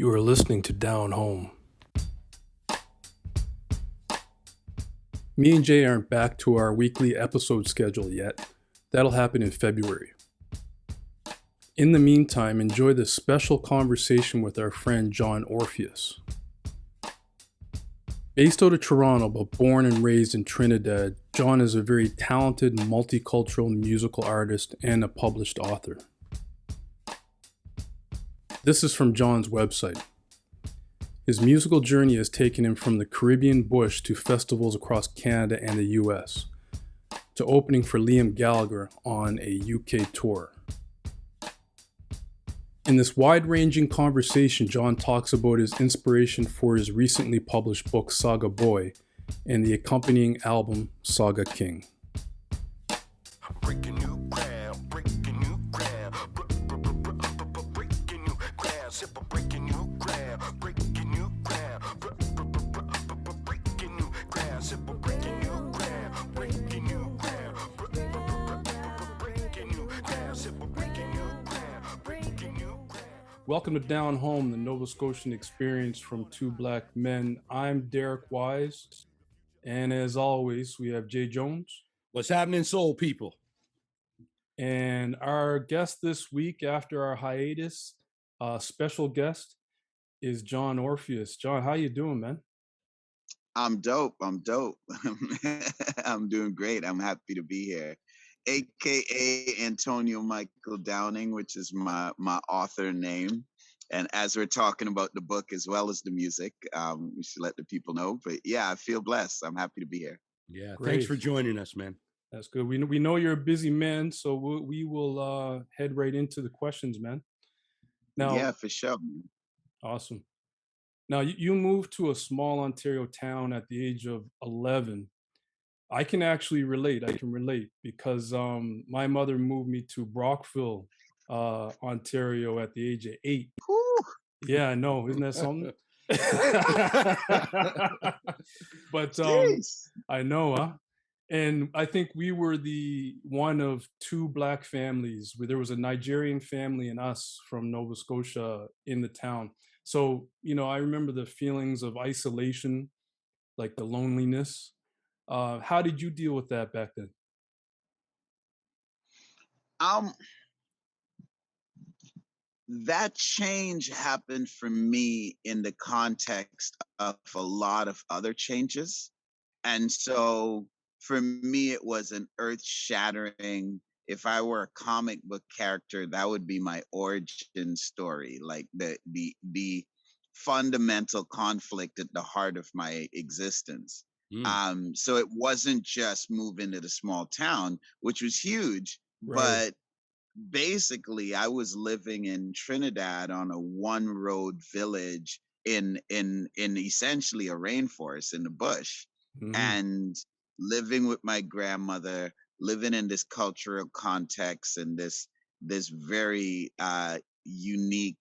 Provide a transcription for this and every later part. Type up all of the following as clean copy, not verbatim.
You are listening to Down Home. Me and Jay aren't back to our weekly episode schedule yet. That'll happen in February. In the meantime, enjoy this special conversation with our friend John Orpheus. Based out of Toronto, but born and raised in Trinidad, John is a very talented multicultural musical artist and a published author. This is from John's website. His musical journey has taken him from the Caribbean bush to festivals across Canada and the US, to opening for Liam Gallagher on a UK tour. In this wide-ranging conversation, John talks about his inspiration for his recently published book Saga Boy and the accompanying album Saga King. Welcome to Down Home, the Nova Scotian experience from two black men. I'm Derek Wise, and as always, we have Jay Jones. What's happening, soul people? And our guest this week, after our hiatus, special guest, is John Orpheus. John, how you doing, man? I'm dope. I'm doing great. I'm happy to be here. AKA Antonio Michael Downing, which is my author name. And as we're talking about the book as well as the music, we should let the people know. But yeah, I feel blessed. I'm happy to be here. Yeah, great. Thanks for joining us, man. That's good. We know you're a busy man, so we will head right into the questions, man. Now, yeah, for sure. Awesome. Now, you moved to a small Ontario town at the age of 11. I can actually relate. I can relate because my mother moved me to Brockville, Ontario at the age of 8. Whew. Yeah, I know. Isn't that something? But I know, huh? And I think we were the one of two black families where there was a Nigerian family and us from Nova Scotia in the town. So, I remember the feelings of isolation, like the loneliness. How did you deal with that back then? That change happened for me in the context of a lot of other changes. And so for me, it was an earth-shattering. If I were a comic book character, that would be my origin story, like the fundamental conflict at the heart of my existence. So it wasn't just moving to the small town, which was huge, right. But basically I was living in Trinidad on a one-road village in essentially a rainforest in the bush, and living with my grandmother, living in this cultural context and this very unique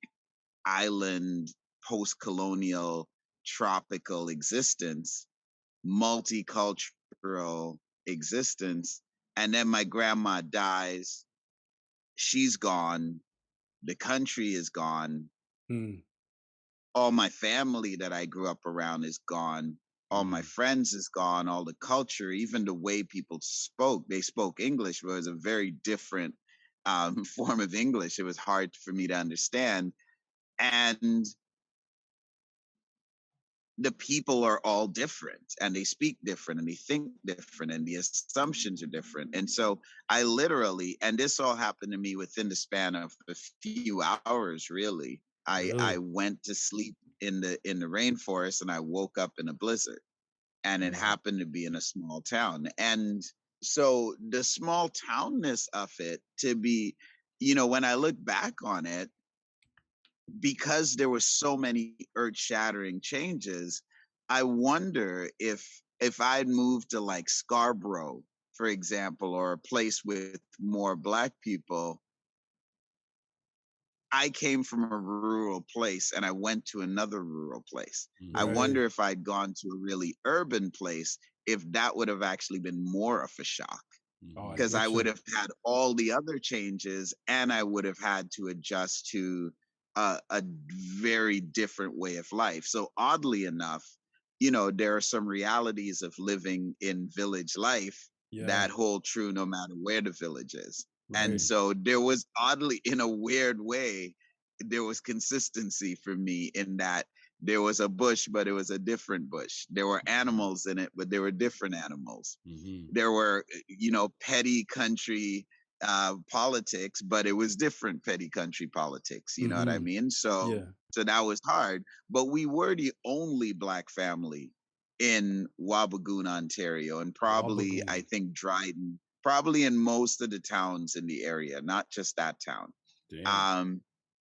island post-colonial tropical existence, multicultural existence. And then my grandma dies, she's gone, the country is gone, all my family that I grew up around is gone, all my friends is gone, all the culture, even the way people spoke, they spoke English, but it was a very different form of English. It was hard for me to understand. And the people are all different, and they speak different, and they think different, and the assumptions are different. And so I literally, and this all happened to me within the span of a few hours, really. I went to sleep in the rainforest, and I woke up in a blizzard, and it happened to be in a small town. And so the small townness of it, to be, when I look back on it, because there were so many earth-shattering changes, I wonder if I'd moved to like Scarborough, for example, or a place with more black people. I came from a rural place and I went to another rural place. Right. I wonder if I'd gone to a really urban place, if that would have actually been more of a shock. Because I would have had all the other changes, and I would have had to adjust to a very different way of life. So oddly enough, there are some realities of living in village life that hold true no matter where the village is. And so there was, oddly, in a weird way, there was consistency for me in that there was a bush, but it was a different bush. There were animals in it, but there were different animals. There were, petty country politics, but it was different petty country politics. You know what I mean? So that was hard. But we were the only Black family in Wabigoon, Ontario, and probably I think Dryden, probably in most of the towns in the area, not just that town.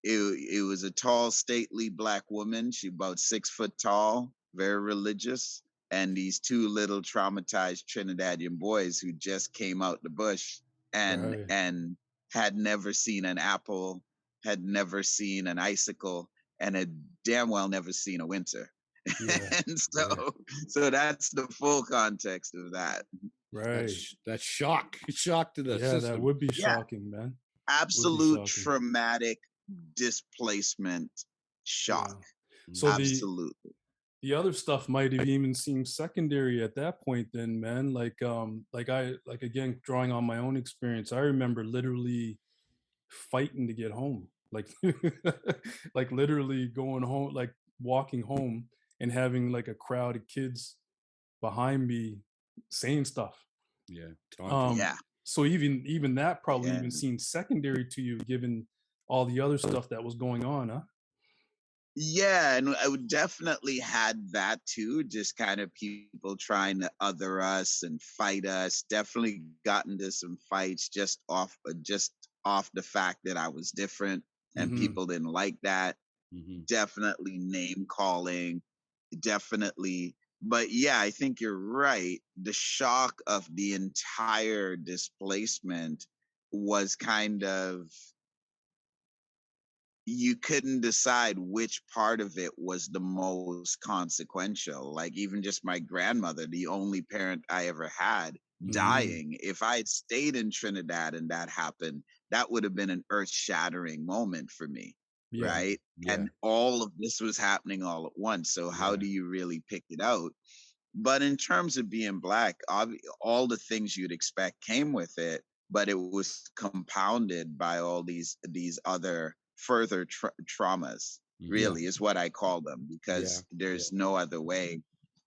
It was a tall, stately Black woman. She about 6 foot tall, very religious, and these two little traumatized Trinidadian boys who just came out the bush and had never seen an apple, had never seen an icicle, and had damn well never seen a winter. And so that's the full context of that. That's shock to the system. That would be shocking, man. Absolute traumatic displacement shock. So absolutely. The other stuff might have even seemed secondary at that point then, man. Like again, drawing on my own experience, I remember literally fighting to get home. Like like literally going home, like walking home and having like a crowd of kids behind me saying stuff. So even that probably even seemed secondary to you, given all the other stuff that was going on, huh? Yeah, and I would definitely had that too. Just kind of people trying to other us and fight us. Definitely got into some fights just off the fact that I was different, and people didn't like that. Definitely name calling. Definitely. But yeah, I think you're right. The shock of the entire displacement was kind of, you couldn't decide which part of it was the most consequential. Like even just my grandmother, the only parent I ever had, dying. If I had stayed in Trinidad and that happened, that would have been an earth-shattering moment for me. Right? And all of this was happening all at once. So how do you really pick it out? But in terms of being Black, all the things you'd expect came with it, but it was compounded by all these other further traumas, really, is what I call them, because there's no other way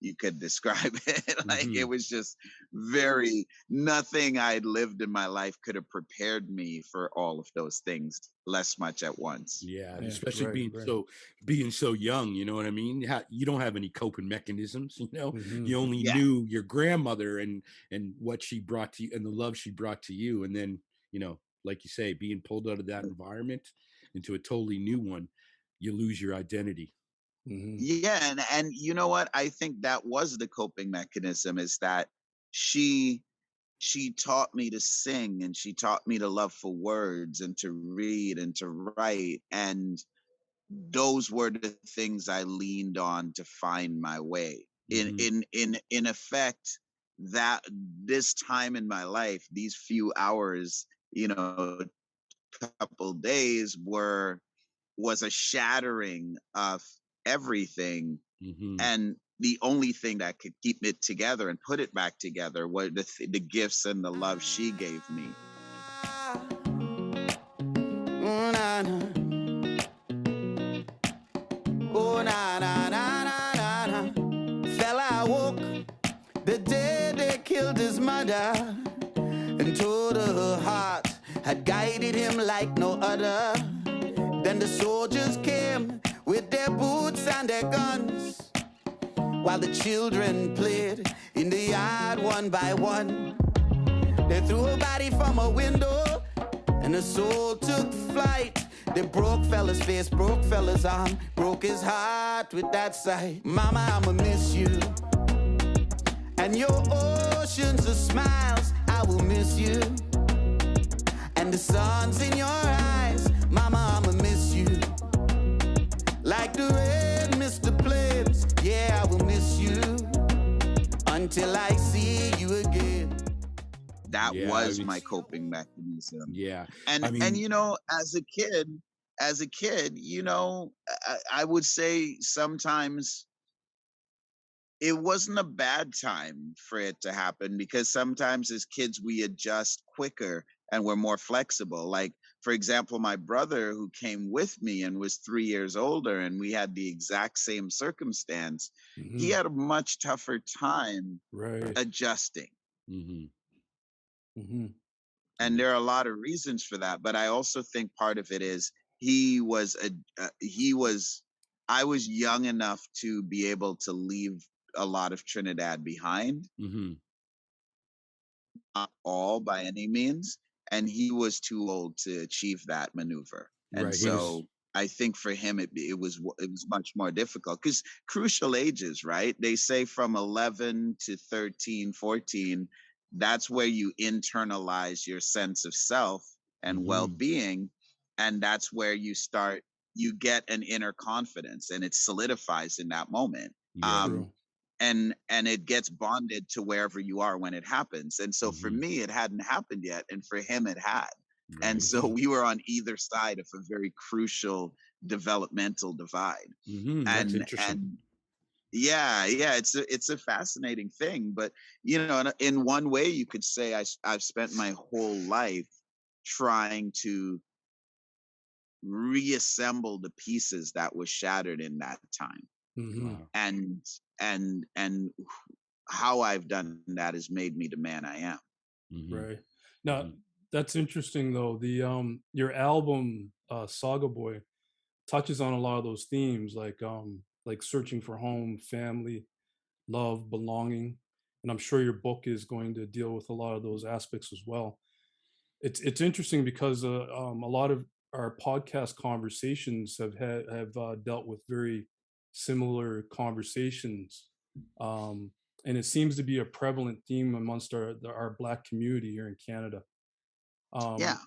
you could describe it. Like it was just nothing I'd lived in my life could have prepared me for all of those things less much at once. Especially being so young, you know what I mean? You don't have any coping mechanisms, you only knew your grandmother and what she brought to you and the love she brought to you. And then, like you say, being pulled out of that environment into a totally new one, you lose your identity. Yeah, and you know what? I think that was the coping mechanism, is that she taught me to sing, and she taught me to love for words and to read and to write, and those were the things I leaned on to find my way. In effect, that this time in my life, these few hours, couple days was a shattering of everything, and the only thing that could keep it together and put it back together were the gifts and the love she gave me. Oh, na, na. Oh, na, na, na, na, na. Fella woke the day they killed his mother, and told her her heart had guided him like no other. Then the soldiers came with their boots and their guns, while the children played in the yard one by one. They threw a body from a window, and the soul took flight. They broke fella's face, broke fella's arm, broke his heart with that sight. Mama, I'ma miss you, and your oceans of smiles, I will miss you, and the sun's in your eyes. Mama, I'ma miss you, like the red Mr. Plains. Yeah, I will miss you until I see you again. That was my coping mechanism. Yeah. And as a kid, as a kid, I would say sometimes it wasn't a bad time for it to happen, because sometimes as kids we adjust quicker and we're more flexible. Like, for example, my brother, who came with me and was 3 years older, and we had the exact same circumstance, he Mm-hmm. had a much tougher time Right. adjusting. Mm-hmm. Mm-hmm. And there are a lot of reasons for that, but I also think part of it is he was he was I was young enough to be able to leave a lot of Trinidad behind, Mm-hmm. not all by any means, and he was too old to achieve that maneuver. And Right. He was. so I think for him it was much more difficult, because crucial ages, right? They say from 11 to 13, 14, that's where you internalize your sense of self and Mm-hmm. well-being, and that's where you get an inner confidence, and it solidifies in that moment. Yeah. Um, True. and it gets bonded to wherever you are when it happens. And so for Mm-hmm. me, it hadn't happened yet, and for him, it had. And Right. so Mm-hmm. we were on either side of a very crucial developmental divide. Mm-hmm. That's interesting. And yeah, it's a fascinating thing. But in one way, you could say I've spent my whole life trying to reassemble the pieces that were shattered in that time. Mm-hmm. Wow. And how I've done that has made me the man I am. Mm-hmm. Right. Now, Mm-hmm. that's interesting though. The your album, Saga Boy, touches on a lot of those themes, like searching for home, family, love, belonging. And I'm sure your book is going to deal with a lot of those aspects as well. It's interesting because a lot of our podcast conversations have dealt with very similar conversations, um, and it seems to be a prevalent theme amongst our Black community here in Canada. Yeah. Um,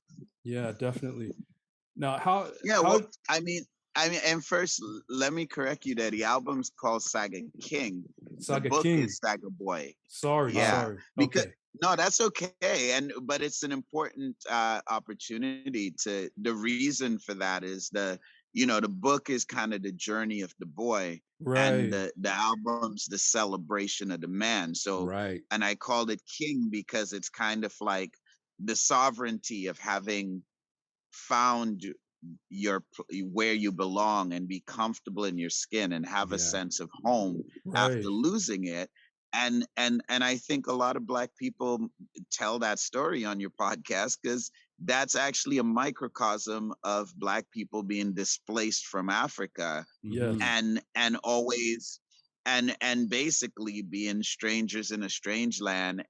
yeah, definitely. Now, how Yeah, well, how and first, let me correct you there. The album's called Saga King. The Saga book King? is Saga Boy. Sorry, Yeah, sorry. because Okay. no, that's okay. But it's an important opportunity to. The reason for that is the book is kind of the journey of the boy, and Right. the album's the celebration of the man. So, Right. and I called it King because it's kind of like the sovereignty of having found where you belong and be comfortable in your skin and have a Yeah. sense of home after Right. losing it. And I think a lot of Black people tell that story on your podcast, because that's actually a microcosm of Black people being displaced from Africa, Mm-hmm. Yes. and always and basically being strangers in a strange land,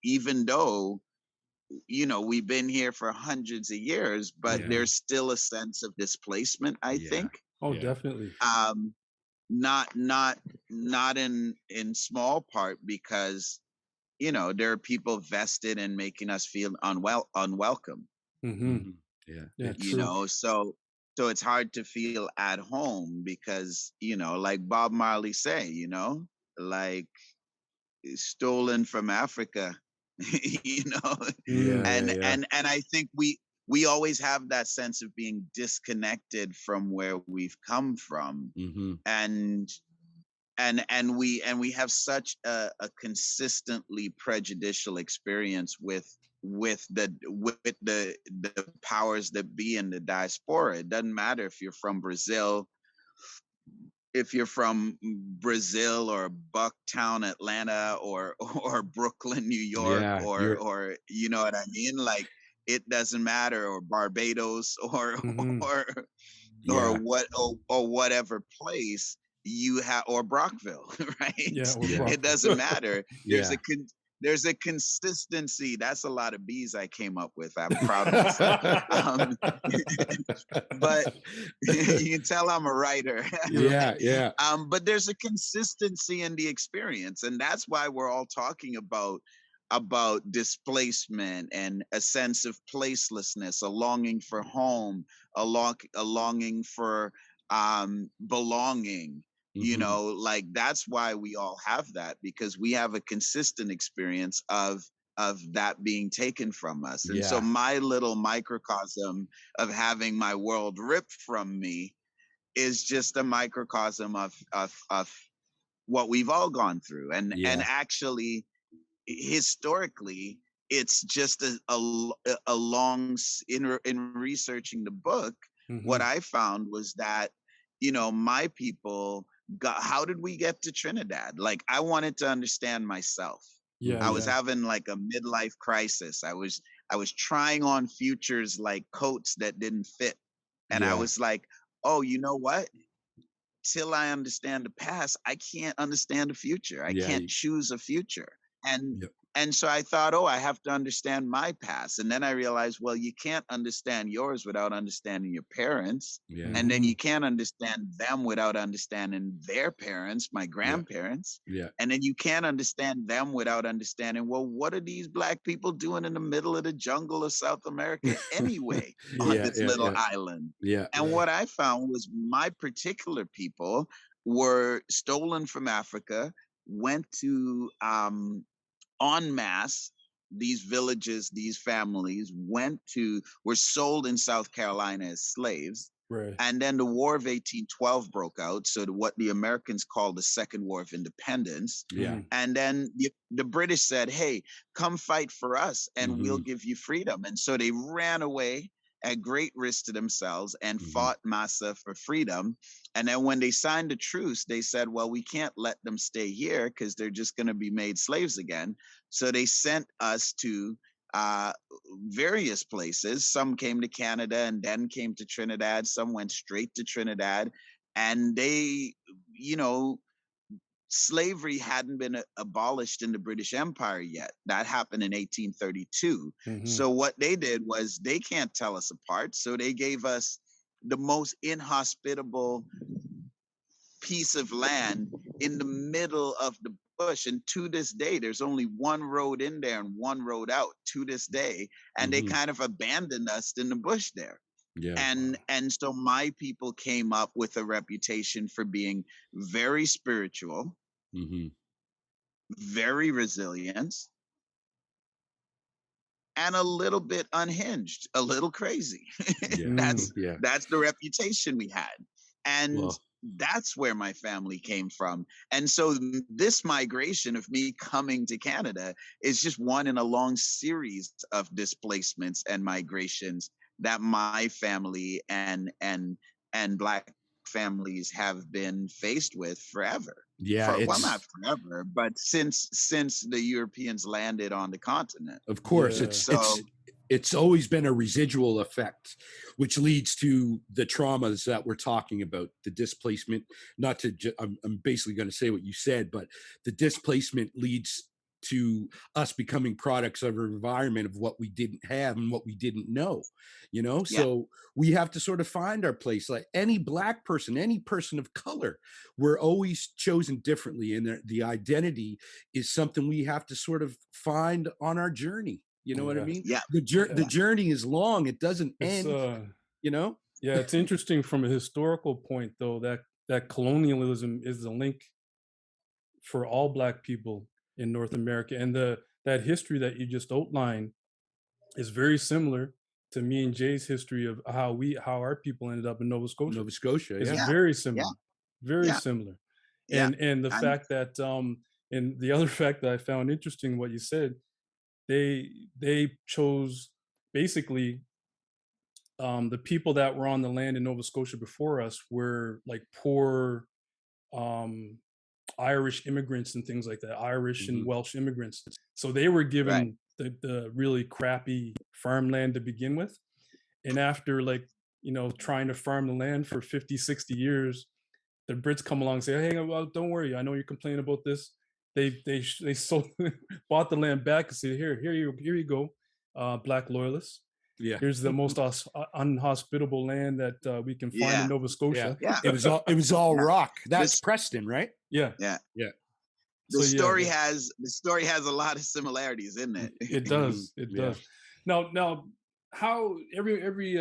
even though we've been here for hundreds of years, but Yeah. Mhm. there's still a sense of displacement, I Yeah. think. Oh, Yeah. definitely. um not in small part because there are people vested in making us feel unwelcome. Mhm. Mm-hmm. Yeah. Yeah, It's. true. So it's hard to feel at home because like Bob Marley say, like stolen from Africa. you know Yeah. Mm. Yeah. and Yeah. and and I think we always have that sense of being disconnected from where we've come from. Mm-hmm. And we have such a consistently prejudicial experience with the powers that be in the diaspora. It doesn't matter if you're from Brazil or Bucktown, Atlanta, or or Brooklyn, New York, Yeah. or you know what I mean? Like, it doesn't matter, or Barbados, or Mhm. or Yeah. or whatever place you have, or Brockville, right? Yeah, or Yeah. It Brockville. doesn't matter. Yeah. There's a consistency. That's a lot of B's I came up with. I'm proud of myself. Um, but you can tell I'm a writer. Yeah. Yeah. Yeah. But there's a consistency in the experience, and that's why we're all talking about displacement and a sense of placelessness, a longing for home, a longing for belonging. Mm-hmm. Like, that's why we all have that, because we have a consistent experience of that being taken from us. And so Yeah. my little microcosm of having my world ripped from me is just a microcosm of what we've all gone through. And Yeah. actually, historically, it's just a long in researching the book. What I found was that, my people got, how did we get to Trinidad? Like, I wanted to understand myself. Yeah, I was yeah. having like a midlife crisis. I was trying on futures like coats that didn't fit. And I Yeah. was like, oh, you know what? Till I understand the past, I can't understand the future. I Yeah. can't choose a future. And Yep. and so I thought, oh, I have to understand my past. And then I realized, well, you can't understand yours without understanding your parents. Yeah. And then you can't understand them without understanding their parents, my Yeah. grandparents. Yeah. And then you can't understand them without understanding, well, what are these black people doing in the middle of the jungle of South America anyway, on Yeah. this Yeah. little Yeah. island? Yeah. And what I found was my particular people were stolen from Africa, went to en masse, these villages, these families were sold in South Carolina as slaves. Right. And then the War of 1812 broke out. So what the Americans called the Second War of Independence. Yeah. And then the British said, hey, come fight for us and we'll give you freedom. And so they ran away at great risk to themselves and fought massa for freedom. And then when they signed the truce, they said, well, we can't let them stay here because they're just going to be made slaves again. So they sent us to various places. Some came to Canada and then came to Trinidad. Some went straight to Trinidad. And they, slavery hadn't been abolished in the British Empire yet. That happened in 1832. So what they did was they can't tell us apart. So they gave us the most inhospitable piece of land in the middle of the bush. And to this day, there's only one road in there and one road out to this day. And they kind of abandoned us in the bush there. Yeah. And so my people came up with a reputation for being very spiritual, very resilient, and a little bit unhinged, a little crazy. That's the reputation we had. And that's where my family came from. And so this migration of me coming to Canada is just one in a long series of displacements and migrations that my family and Black families have been faced with forever. Yeah, Well, not forever, but since the Europeans landed on the continent. Of course, it's always been a residual effect, which leads to the traumas that we're talking about, the displacement. Not to, I'm basically going to say what you said, but the displacement leads to us becoming products of our environment, of what we didn't have and what we didn't know, so we have to sort of find our place. Like any Black person, any person of color, we're always chosen differently, and the identity is something we have to sort of find on our journey. You know what I mean? Yeah. The journey is long. It doesn't end, Yeah, it's interesting from a historical point, though, that colonialism is the link for all Black people in North America. And that history that you just outlined is very similar to me and Jay's history of how our people ended up in Nova Scotia. Nova Scotia, it's very similar, very similar. And the fact that and the other fact that I found interesting, what you said, they chose basically the people that were on the land in Nova Scotia before us were like poor Irish immigrants and things like that, Irish and Welsh immigrants. So they were given the really crappy farmland to begin with. And after trying to farm the land for 50, 60 years, the Brits come along and say, hey, well, don't worry. I know you're complaining about this. They sold, bought the land back and said, here you go, Black loyalists. Yeah. Here's the most unhospitable land that we can find in Nova Scotia. Yeah. It was all rock. That's Preston, right? Yeah. The story has a lot of similarities, isn't it? It does. It does. Now, how every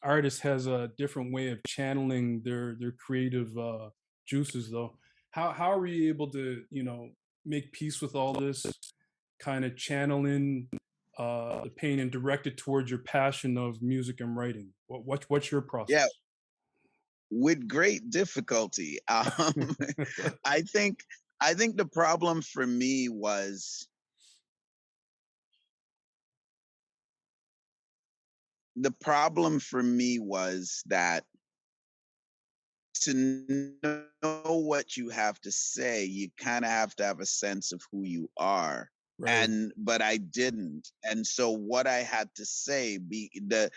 artist has a different way of channeling their creative juices, though. How are we able to make peace with all this? kind of channeling the pain and direct it towards your passion of music and writing? What's your Yeah, process? with great difficulty. I think I think the problem for me was that to know what you have to say, you kind of have to have a sense of who you are. Right. But I didn't. And so what I had to say, the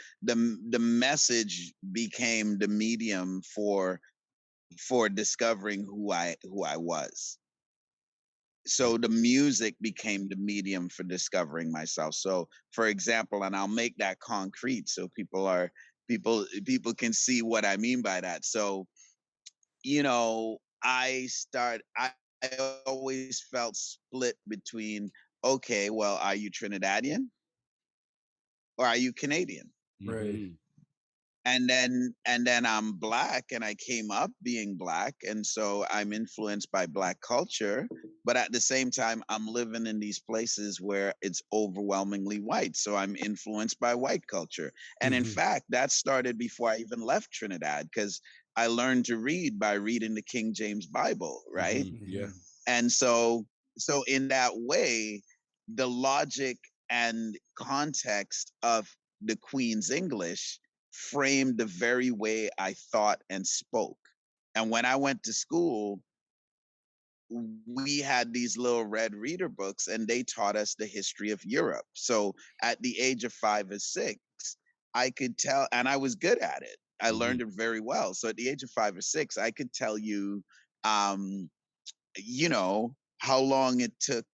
message became the medium for discovering who I was. So the music became the medium for discovering myself. So for example, and I'll make that concrete so people can see what I mean by that. So I always felt split between, okay, well, are you Trinidadian or are you Canadian? Right. Mhm. And then I'm black and I came up being black, and so I'm influenced by black culture, but at the same time I'm living in these places where it's overwhelmingly white, so I'm influenced by white culture. And in Hmm. fact, that started before I even left Trinidad, because I learned to read by reading the King James Bible, right? Mhm. Yeah. Hmm. And so in that way, the logic and context of the Queen's English framed the very way I thought and spoke. And when I went to school, we had these little red reader books and they taught us the history of Europe. So at the age of 5 or 6, I could tell, and I was good at it. I learned Mhm. it very well. So at the age of 5 or 6, I could tell you, um, how long it took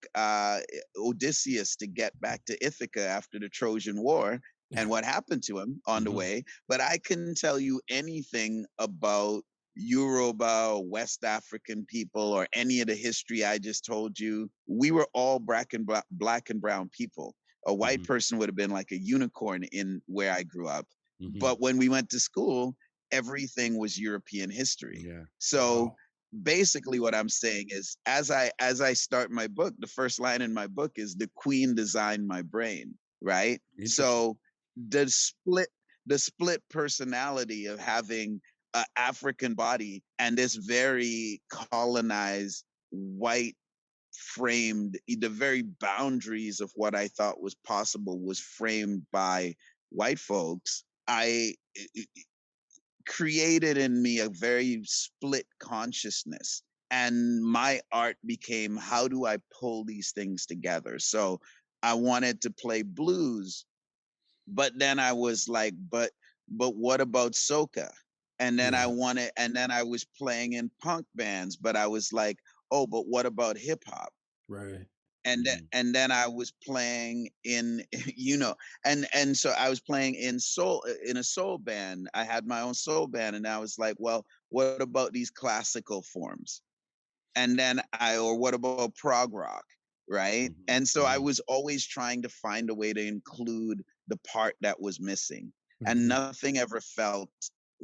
Odysseus to get back to Ithaca after the Trojan War and what happened to him on the Mhm. way. But I couldn't tell you anything about Yoruba, or West African people, or any of the history I just told you. We were all black and brown people. A white Mhm. person would have been like a unicorn in where I grew up. Mhm. But when we went to school, everything was European history. Yeah. So Wow. basically what I'm saying is, as I start my book, the first line in my book is, the Queen designed my brain, right? Interesting. So the split the split personality of having an African body and this very colonized white framed, the very boundaries of what I thought was possible was framed by white folks. I created in me a very split consciousness. And my art became, how do I pull these things together? So I wanted to play blues, but then I was like, but what about soca? Yeah. And then I was playing in punk bands, but I was like, oh, but what about hip hop? Right. Mhm. And then I was playing in and so I was playing in a soul band. I had my own soul band, and I was like, well, what about these classical forms? And then or what about prog rock, right? Mhm. And so I Mhm. was always trying to find a way to include the part that was missing, and Hmm. nothing ever felt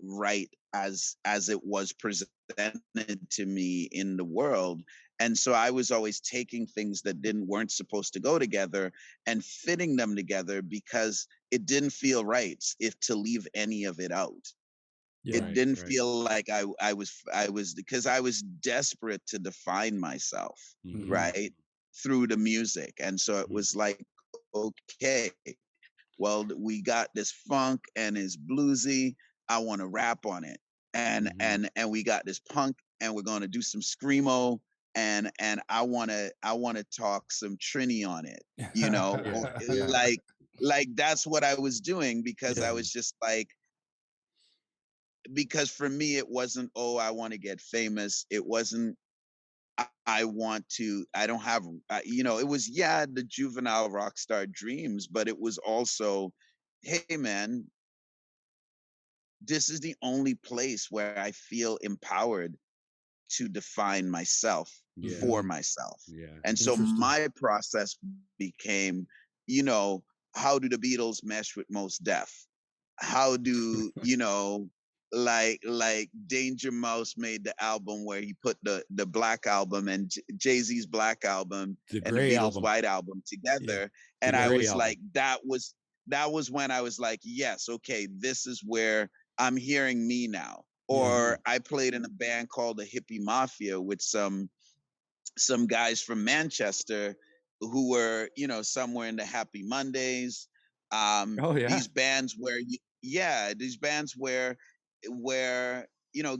right as it was presented to me in the world. And so I was always taking things that weren't supposed to go together and fitting them together, because it didn't feel right if to leave any of it out. Yeah. It Right. didn't Right. feel like I was because I was desperate to define myself, Mhm. Hmm. right, through the music. And so it Mhm. was like, okay, well, we got this funk and it's bluesy. I want to rap on it. And Mhm. and we got this punk and we're going to do some screamo, and I want to talk some Trini on it, Yeah. or Yeah. like that's what I was doing, because I Yeah. was just like, because for me it wasn't, oh, I want to get famous. It wasn't, I don't have, it was, yeah, the juvenile rock star dreams, but it was also, hey man, this is the only place where I feel empowered to define myself Yeah. for Hmm. myself. Yeah. And so Interesting. my process became, you know how do the Beatles mesh with Most Def? How do, like Danger Mouse made the album where he put the Black album and Jay-Z's Black album and the Gray Beatles album. White album together. And I was like, that was when I was like, yes, okay, this is where I'm hearing me now. Or I played in a band called the Hippie Mafia with some guys from Manchester who were, somewhere in the Happy Mondays. These bands where, these bands where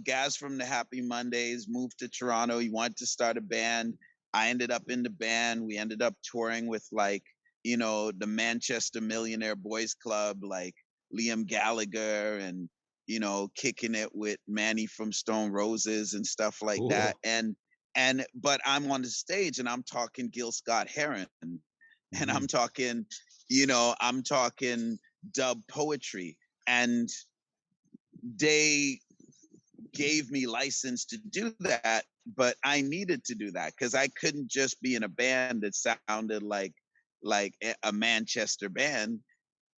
guys from the Happy Mondays moved to Toronto. He wanted to start a band. I ended up in the band. We ended up touring with the Manchester Millionaire Boys Club, like Liam Gallagher, and kicking it with Manny from Stone Roses and stuff like that. But I'm on the stage and I'm talking Gil Scott Heron, and I'm talking dub poetry, and they gave me license to do that, but I needed to do that because I couldn't just be in a band that sounded like a Manchester band.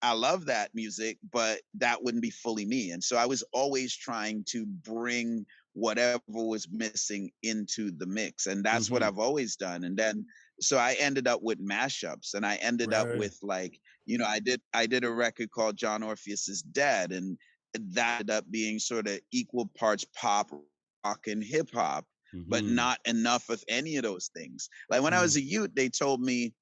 I love that music, but that wouldn't be fully me. And so I was always trying to bring whatever was missing into the mix. And that's what I've always done. And then, so I ended up with mashups, and I ended up with I did a record called John Orpheus is Dead. And that ended up being sort of equal parts pop, rock, and hip hop, but not enough of any of those things. Like when I was a youth, they told me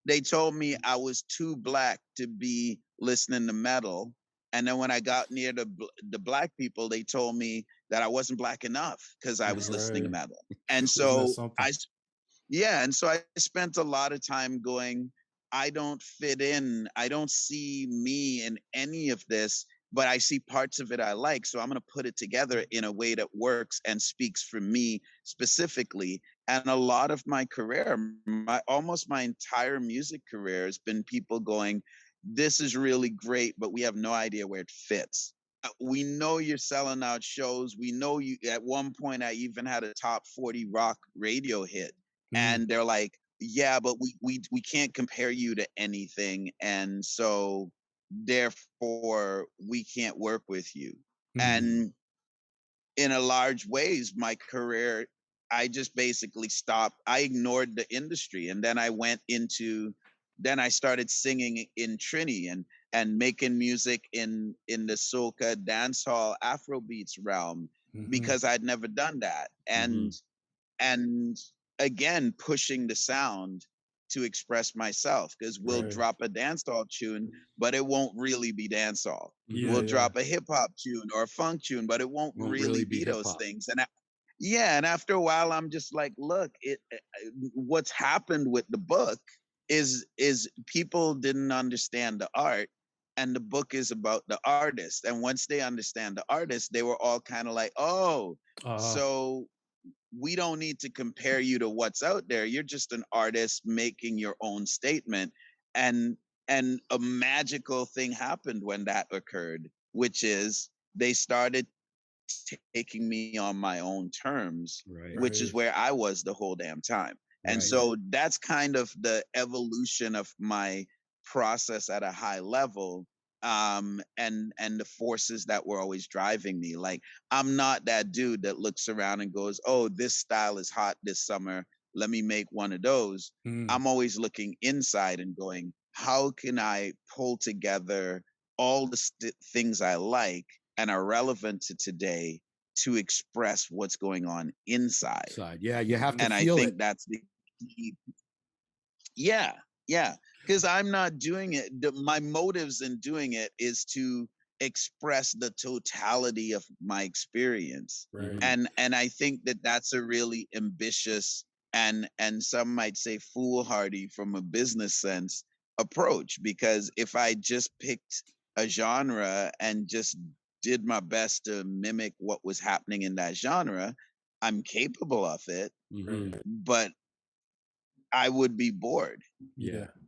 I was too black to be listening to metal. And then when I got near the black people, they told me that I wasn't black enough because I was listening to metal. And so and so I spent a lot of time going, I don't fit in. I don't see me in any of this, but I see parts of it I like. So I'm going to put it together in a way that works and speaks for me specifically. And a lot of my career, almost my entire music career, has been people going, this is really great, but we have no idea where it fits. We know you're selling out shows. We know you. At one point, I even had a top 40 rock radio hit. And they're like, yeah, but we can't compare you to anything. And so therefore we can't work with you. And in a large ways, my career, I just basically stopped. I ignored the industry. And then I started singing in Trini and making music in the soca, dancehall, Afrobeats realm because I'd never done that. And again, pushing the sound to express myself, because we'll drop a dancehall tune, but it won't really be dancehall. We'll drop a hip hop tune or a funk tune, but it won't really be those things. And and after a while, I'm just like, look, what's happened with the book is people didn't understand the art, and the book is about the artist. And once they understand the artist, they were all kind of like, so we don't need to compare you to what's out there. You're just an artist making your own statement. And a magical thing happened when that occurred, which is they started taking me on my own terms, which is where I was the whole damn time. And so that's kind of the evolution of my process at a high level. And the forces that were always driving me. Like, I'm not that dude that looks around and goes, oh, this style is hot this summer, let me make one of those. I'm always looking inside and going, how can I pull together all the things I like and are relevant to today to express what's going on inside? Yeah, you have to and feel I think it. that's the key. Yeah, because I'm not doing it. My motives in doing it is to express the totality of my experience. And I think that that's a really ambitious and some might say foolhardy from a business sense approach, because if I just picked a genre and just did my best to mimic what was happening in that genre, I'm capable of it, but I would be bored.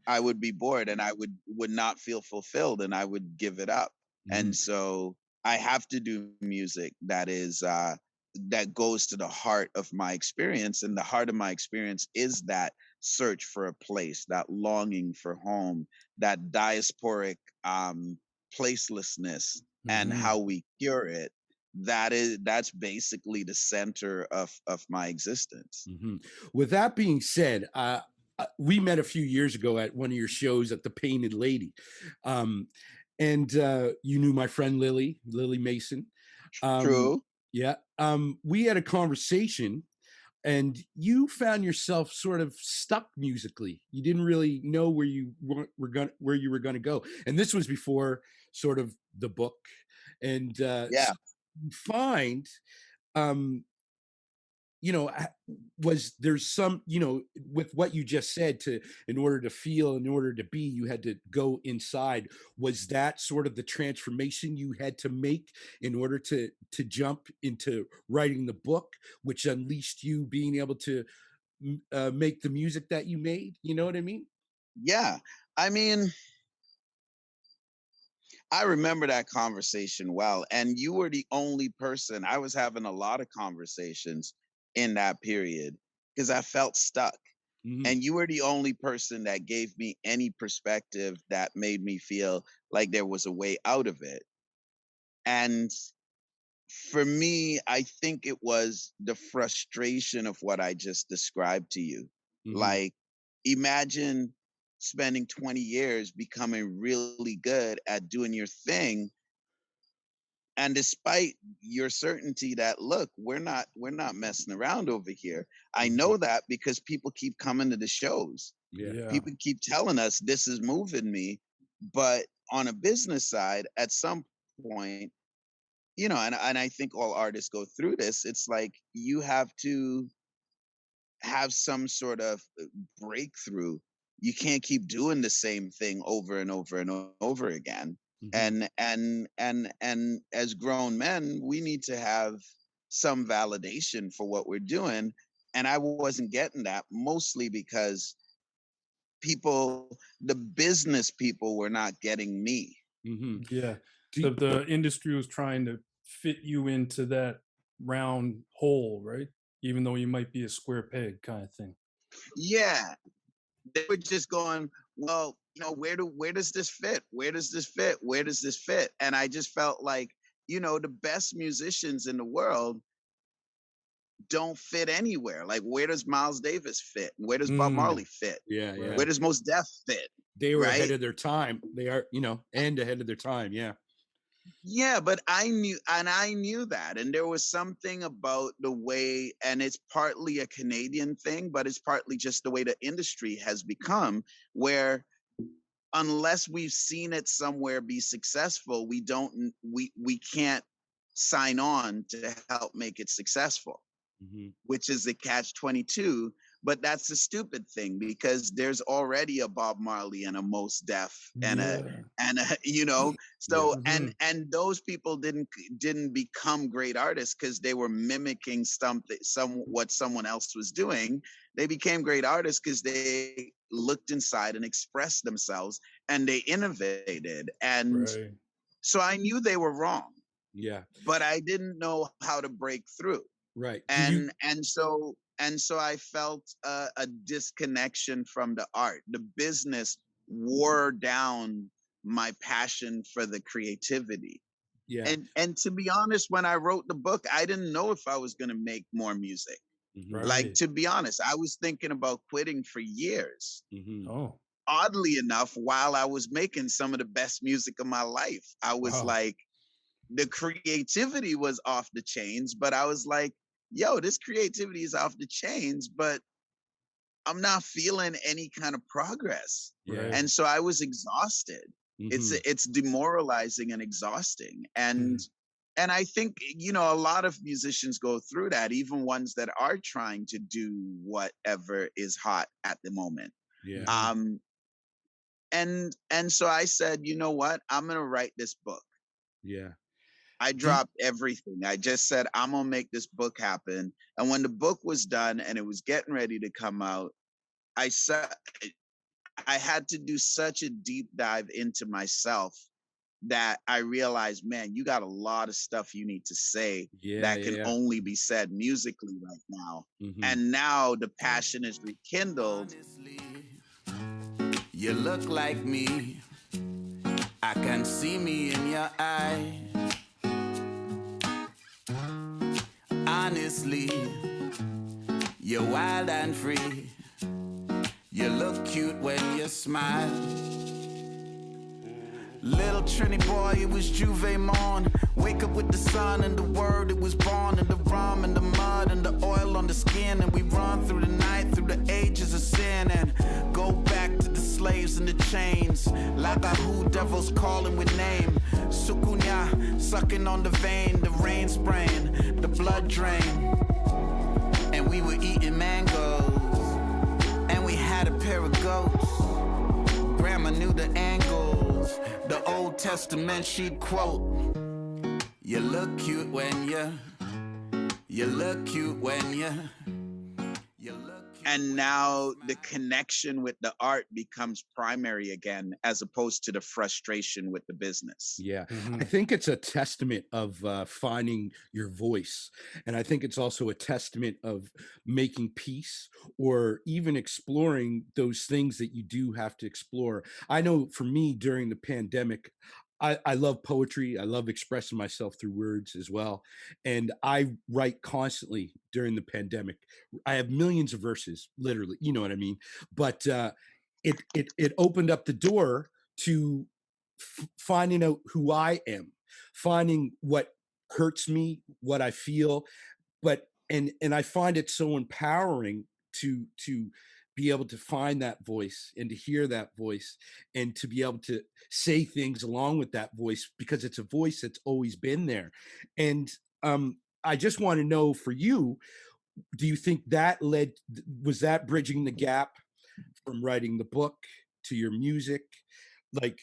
I would be bored, and I would not feel fulfilled, and I would give it up. And so I have to do music that is that goes to the heart of my experience, and the heart of my experience is that search for a place, that longing for home, that diasporic placelessness, and how we cure it. that's basically the center of my existence. Mm-hmm. With that being said, we met a few years ago at one of your shows at the Painted Lady, and you knew my friend Lily Mason. True. Yeah. We had a conversation, and you found yourself sort of stuck musically. You didn't really know where you were going to go, and this was before sort of the book. And Yeah. so you find, was there's some, with what you just said, in order to feel, in order to be, you had to go inside. Was that sort of the transformation you had to make in order to jump into writing the book, which unleashed you being able to make the music that you made? You know what I mean? Yeah. I mean, I remember that conversation well. And you were the only person. I was having a lot of conversations in that period because I felt stuck. Mm-hmm. And you were the only person that gave me any perspective that made me feel like there was a way out of it. And for me, I think it was the frustration of what I just described to you. Mm-hmm. Like, imagine spending 20 years becoming really good at doing your thing, and despite your certainty that, look, we're not messing around over here. I know that because people keep coming to the shows. Yeah. People keep telling us this is moving me. But on a business side, at some point, and I think all artists go through this, it's like you have to have some sort of breakthrough. You can't keep doing the same thing over and over and over again. Mm-hmm. And as grown men, we need to have some validation for what we're doing. And I wasn't getting that, mostly because the business people were not getting me. Mm-hmm. Yeah. The industry was trying to fit you into that round hole, right? Even though you might be a square peg kind of thing. Yeah. They were just going, well, where does this fit? Where does this fit? Where does this fit? And I just felt like, the best musicians in the world don't fit anywhere. Like, where does Miles Davis fit? Where does Bob Marley fit? Yeah. Where does Mos Def fit? They were ahead of their time. They are, and ahead of their time. Yeah. Yeah, but I knew that. And there was something about the way, and it's partly a Canadian thing, but it's partly just the way the industry has become, where unless we've seen it somewhere be successful, we can't sign on to help make it successful. Mm-hmm. Which is a catch-22. But that's a stupid thing, because there's already a Bob Marley and a Mos Def and a so and those people didn't become great artists because they were mimicking what someone else was doing. They became great artists because they looked inside and expressed themselves, and they innovated. And so I knew they were wrong. Yeah. But I didn't know how to break through. Right. And so I felt a disconnection from the art. The business wore down my passion for the creativity. Yeah. And to be honest, when I wrote the book, I didn't know if I was going to make more music. Mm-hmm. Like, to be honest, I was thinking about quitting for years. Mm-hmm. Oh. Oddly enough, while I was making some of the best music of my life, I was like, the creativity was off the chains, but I was like, yo, this creativity is off the chains, but I'm not feeling any kind of progress. Yeah. And so I was exhausted. Mm-hmm. It's demoralizing and exhausting. And I think, a lot of musicians go through that, even ones that are trying to do whatever is hot at the moment. Yeah. And so I said, you know what? I'm going to write this book. Yeah. I dropped everything. I just said, I'm going to make this book happen. And when the book was done and it was getting ready to come out, I had to do such a deep dive into myself that I realized, man, you got a lot of stuff you need to say that can only be said musically right now. Mm-hmm. And now the passion is rekindled. You look like me. I can see me in your eyes. effortlessly. You're wild and free. You look cute when you smile. Little Trini boy, it was Juve morn. Wake up with the sun and the word, it was born. And the rum and the mud and the oil on the skin. And we run through the night, through the ages of sin. And go back to the slaves and the chains. Like a who devils calling with name. Sukunya, sucking on the vein. The rain spraying, the blood drain. And we were eating mangoes. And we had a pair of goats. Grandma knew the angles. The Old Testament she'd quote. You look cute when you look cute when you look cute. And now the connection with the art becomes primary again, as opposed to the frustration with the business. Yeah, I think it's a testament of finding your voice. And I think it's also a testament of making peace or even exploring those things that you do have to explore. I know for me during the pandemic, I love poetry. I love expressing myself through words as well. And I write constantly during the pandemic. I have millions of verses, literally, you know what I mean? But it opened up the door to finding out who I am, finding what hurts me, what I feel, but and I find it so empowering to be able to find that voice and to hear that voice and to be able to say things along with that voice, because it's a voice that's always been there. And I just want to know, for you, do you think that was that bridging the gap from writing the book to your music? Like,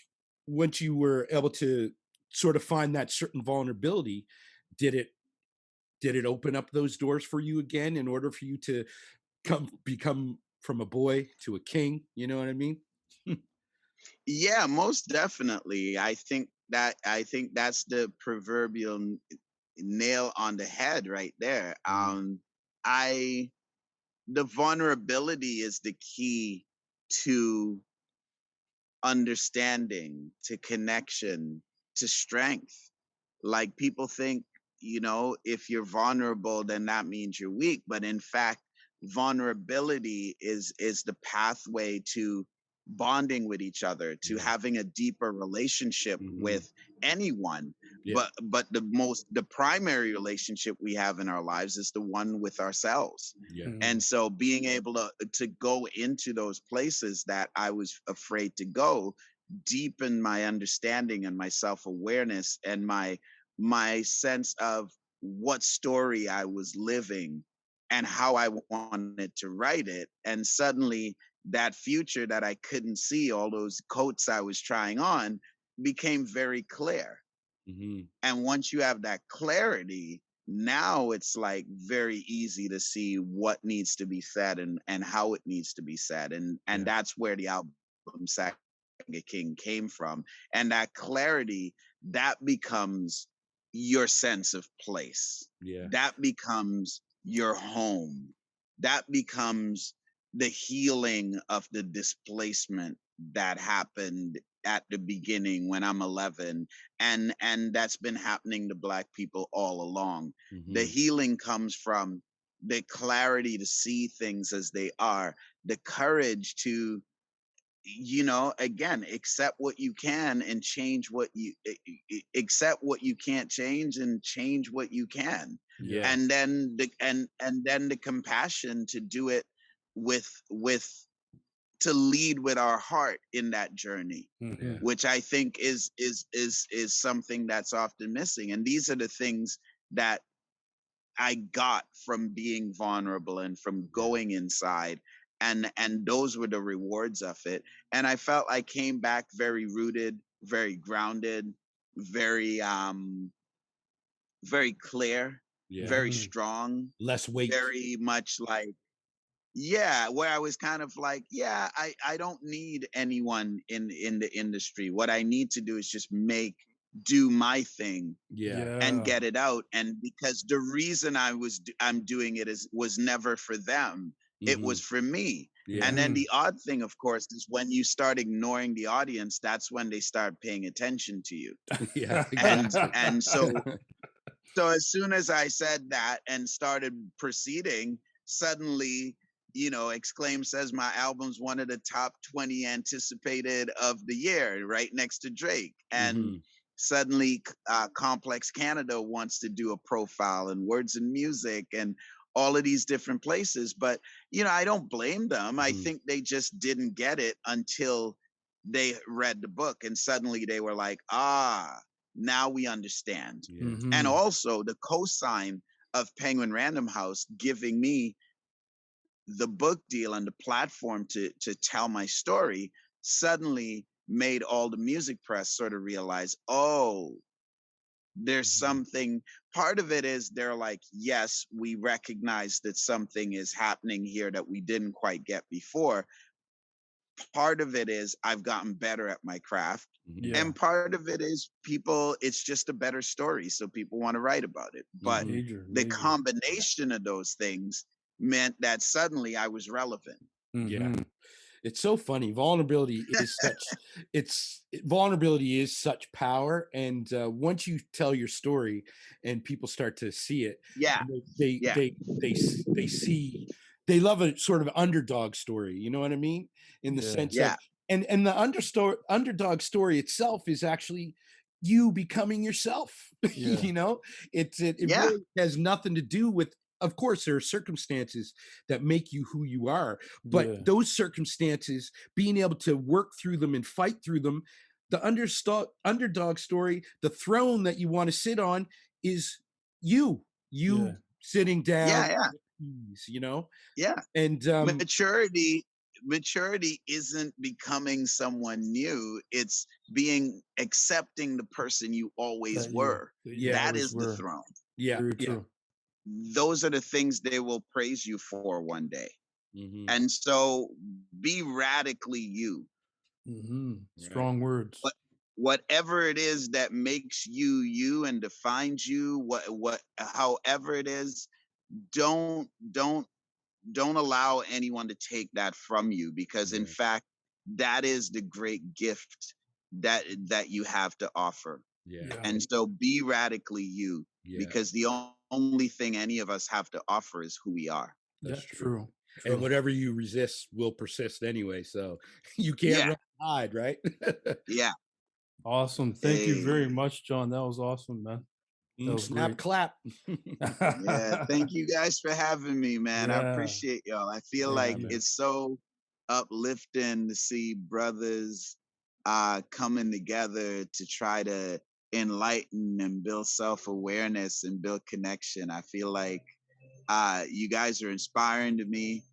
once you were able to sort of find that certain vulnerability, did it open up those doors for you again in order for you to become from a boy to a king? You know what I mean? Yeah, most definitely. I think that's the proverbial nail on the head right there. The vulnerability is the key to understanding, to connection, to strength. Like, people think, if you're vulnerable, then that means you're weak. But in fact, vulnerability is the pathway to bonding with each other, to having a deeper relationship with anyone. But the primary relationship we have in our lives is the one with ourselves. And so being able to go into those places that I was afraid to go deepen my understanding and my self-awareness and my sense of what story I was living and how I wanted to write it. And suddenly that future that I couldn't see, all those coats I was trying on, became very clear. And once you have that clarity, now it's like very easy to see what needs to be said and how it needs to be said. And that's where the album Saga King came from. And that clarity, that becomes your sense of place. That becomes your home. That becomes the healing of the displacement that happened at the beginning when I'm 11, and that's been happening to Black people all along. The healing comes from the clarity to see things as they are, the courage to, again, accept what you can and change what you accept what you can't change and change what you can. And then the compassion to do it with to lead with our heart in that journey, which I think is something that's often missing. And these are the things that I got from being vulnerable and from going inside. And those were the rewards of it. And I felt I came back very rooted, very grounded, very very clear, very strong, less weight, very much like, where I was kind of like, I don't need anyone in the industry. What I need to do is just do my thing and get it out. And because the reason I'm doing it was never for them. It was for me. And then the odd thing, of course, is when you start ignoring the audience, that's when they start paying attention to you. Exactly. And so So as soon as I said that and started proceeding, suddenly, Exclaim says my album's one of the top 20 anticipated of the year, right next to Drake. And suddenly Complex Canada wants to do a profile, and Words and Music, and all of these different places. But, I don't blame them. I think they just didn't get it until they read the book, and suddenly they were like, now we understand. And also the cosign of Penguin Random House giving me the book deal and the platform to tell my story suddenly made all the music press sort of realize, there's something. Part of it is they're like, yes, we recognize that something is happening here that we didn't quite get before. Part of it is I've gotten better at my craft. And part of it is it's just a better story, so people want to write about it. But the combination of those things meant that suddenly I was relevant. Yeah. It's so funny. Vulnerability is such power. And once you tell your story and people start to see it, they love a sort of underdog story. You know what I mean? In the sense of, and the underdog story itself is actually you becoming yourself. It really has nothing to do with, of course, there are circumstances that make you who you are, but those circumstances, being able to work through them and fight through them, the underdog story, the throne that you want to sit on is you sitting down, and maturity isn't becoming someone new. It's accepting the person you always were. That is the throne. Very true. Those are the things they will praise you for one day. And so be radically you. Strong words. But whatever it is that makes you you and defines you, however it is, don't allow anyone to take that from you, because in fact that is the great gift that you have to offer. And so be radically you, because the only thing any of us have to offer is who we are. That's true. And whatever you resist will persist anyway. So you can't run and hide, right? Awesome. Thank you very much, John. That was awesome, man. Snap, clap. Thank you guys for having me, man. I appreciate y'all. I feel like it's so uplifting to see brothers coming together to try to enlighten and build self-awareness and build connection. I feel like you guys are inspiring to me.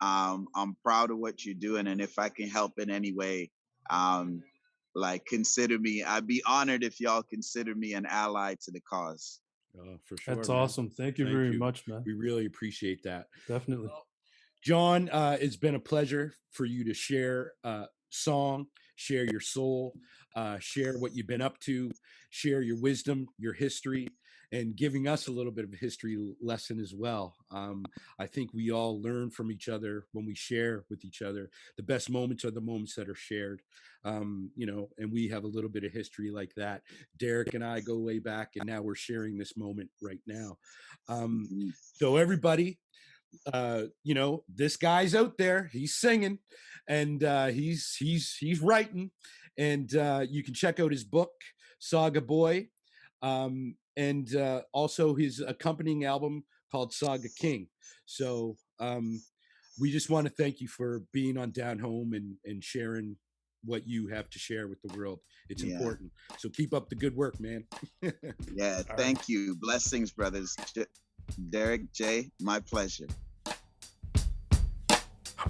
I'm proud of what you're doing, and if I can help in any way, consider me. I'd be honored if y'all consider me an ally to the cause. For sure. That's awesome. Thank you very much, man. We really appreciate that. Definitely. John, it's been a pleasure for you to share song, share your soul, share what you've been up to, share your wisdom, your history, and giving us a little bit of a history lesson as well. I think we all learn from each other when we share with each other. The best moments are the moments that are shared, and we have a little bit of history like that. Derek and I go way back, and now we're sharing this moment right now. So everybody, this guy's out there, he's singing, and he's writing, and you can check out his book, Saga Boy, and also his accompanying album called Saga King. So we just want to thank you for being on Down Home and sharing what you have to share with the world. It's important. So keep up the good work, man. Thank you. Blessings, brothers. Derek, Jay, my pleasure.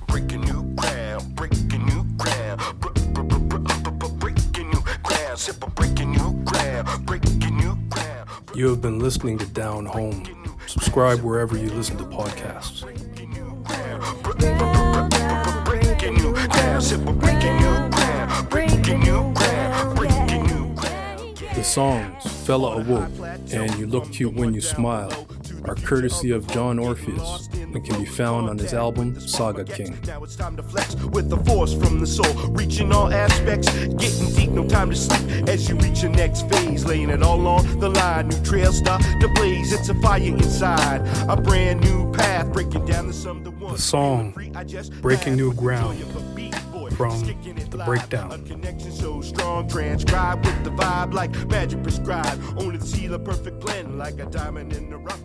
Breaking new ground, breaking new ground, breaking new ground, breaking new ground, breaking new ground. You have been listening to Down Home. Subscribe wherever you listen to podcasts. Breaking new ground, breaking new ground, breaking new ground. The songs, Fella Awoke, and You Look Cute When You Smile, are courtesy of John Orpheus and can be found on his album Saga King. Now it's time to flex with the force from the soul, reaching all aspects, getting deep, no time to sleep as you reach your next phase, laying it all on the line. New trails start to blaze, it's a fire inside, a brand new path, breaking down the sum. The song Breaking New Ground from The Breakdown. A connection so strong, transcribe with the vibe like magic prescribed, only to see the perfect blend like a diamond in the rough.